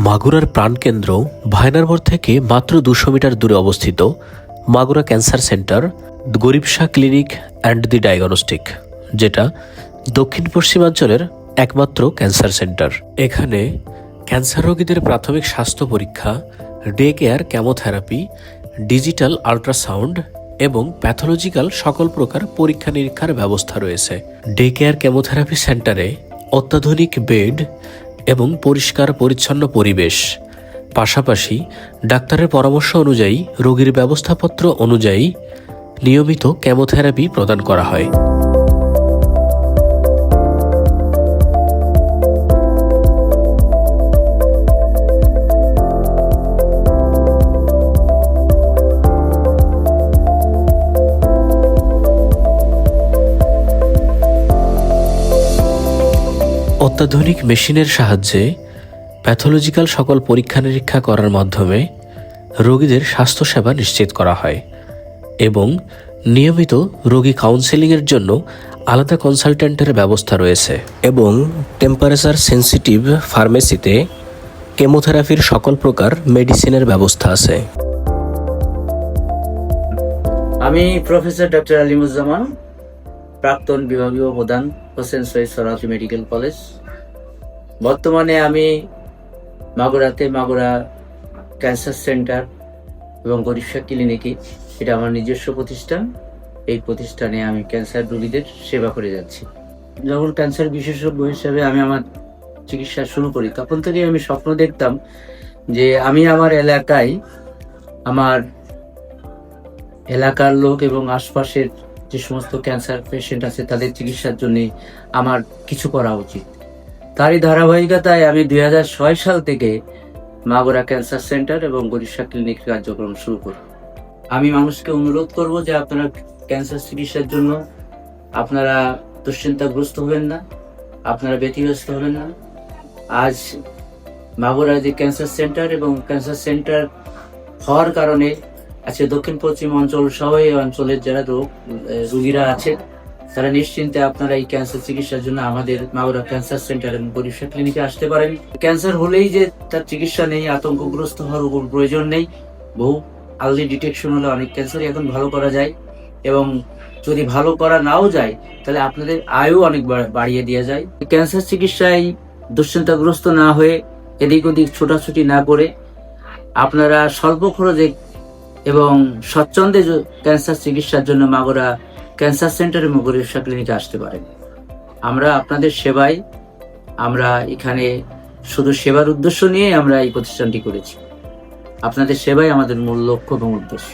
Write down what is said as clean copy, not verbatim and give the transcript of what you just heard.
মাগুরার প্রাণকেন্দ্র ভায়নারমোড় থেকে মাত্র 200 মিটার দূরে অবস্থিত মাগুরা ক্যান্সার সেন্টার, গরিব Shah clinic and the diagnostic, যেটা দক্ষিণ পশ্চিমাঞ্চলের একমাত্র ক্যান্সার সেন্টার। এখানে ক্যান্সার রোগীদের প্রাথমিক স্বাস্থ্য পরীক্ষা, day care, chemotherapy, digital ultrasound এবং প্যাথোলজিক্যাল সকল প্রকার পরীক্ষা নিরীক্ষার ব্যবস্থা রয়েছে। ডে কেয়ার কেমোথেরাপি সেন্টারে অত্যাধুনিক বেড এবং পরিষ্কার পরিচ্ছন্ন পরিবেশ, পাশাপাশি ডাক্তারের পরামর্শ অনুযায়ী রোগীর ব্যবস্থাপত্র অনুযায়ী নিয়মিত কেমোথেরাপি প্রদান করা হয়। অত্যাধুনিক মেশিনের সাহায্যে প্যাথোলজিক্যাল সকল পরীক্ষা নিরীক্ষা করার মাধ্যমে রোগীদের স্বাস্থ্যসেবা নিশ্চিত করা হয় এবং নিয়মিত রোগী কাউন্সেলিংয়ের জন্য আলাদা কনসালট্যান্টের ব্যবস্থা রয়েছে এবং টেম্পারেচার সেন্সিটিভ ফার্মেসিতে কেমোথেরাপির সকল প্রকার মেডিসিনের ব্যবস্থা আছে। আমি প্রফেসর ডক্টর আলিমুজ্জামান, প্রাক্তন বিভাগীয় প্রধান, হোসেন সৈয়দ সোহরাওয়ার্দী মেডিকেল কলেজ। বর্তমানে আমি মাগুরাতে মাগুরা ক্যান্সার সেন্টার এবং গরিব শাহ ক্লিনিকে, এটা আমার নিজস্ব প্রতিষ্ঠান। এই প্রতিষ্ঠানে আমি ক্যান্সার রোগীদের সেবা করে যাচ্ছি। যখন ক্যান্সার বিশেষজ্ঞ হিসেবে আমি আমার চিকিৎসা শুরু করি, তখন থেকে আমি স্বপ্ন দেখতাম যে আমি আমার এলাকায়, আমার এলাকার লোক এবং আশপাশের যে সমস্ত ক্যান্সার পেশেন্ট আছে তাদের চিকিৎসার জন্য আমার কিছু করা উচিত। তারই ধারাবাহিকতায় আমি 2006 সাল থেকে মাগুরা ক্যান্সার সেন্টার এবং গরিব শাহ ক্লিনিক কার্যক্রম শুরু করি। আমি মানুষকে অনুরোধ করব যে আপনারা ক্যান্সার চিকিৎসার জন্য আপনারা দুশ্চিন্তাগ্রস্ত হবেন না, আপনারা ব্যতিব্যস্ত হবেন না। আজ মাগুরা যে ক্যান্সার সেন্টার এবং ক্যান্সার সেন্টার হওয়ার কারণে আজকে দক্ষিণ পশ্চিম অঞ্চল সহ এই অঞ্চলের যারা রোগীরা আছে তারা নিশ্চিন্তে আপনারা এই ক্যান্সার চিকিৎসার জন্য আমাদের মাগুরা ক্যান্সার সেন্টার এবং গরিব শাহ ক্লিনিকে আসতে পারেন। ক্যান্সার হলেই যে তার চিকিৎসা নেই, আতঙ্কগ্রস্ত হওয়ার প্রয়োজন নেই। বহু আর্লি ডিটেকশন হলে অনেক ক্যান্সারই এখন ভালো করা যায় এবং যদি ভালো করা নাও যায় তাহলে আপনাদের আয়ু অনেক বাড়িয়ে দেওয়া যায়। ক্যান্সার চিকিৎসায় দুশ্চিন্তাগ্রস্ত না হয়ে এদিক ওদিক ছোটাছুটি না করে আপনারা স্বল্প খরচে এবং স্বচ্ছন্দে ক্যান্সার চিকিৎসার জন্য মাগুরা ক্যান্সার সেন্টার এবং গরিব শাহ ক্লিনিকে আসতে পারেন। আমরা আপনাদের সেবায়, আমরা এখানে শুধু সেবার উদ্দেশ্য নিয়ে আমরা এই প্রতিষ্ঠানটি করেছি। আপনাদের সেবাই আমাদের মূল লক্ষ্য এবং উদ্দেশ্য।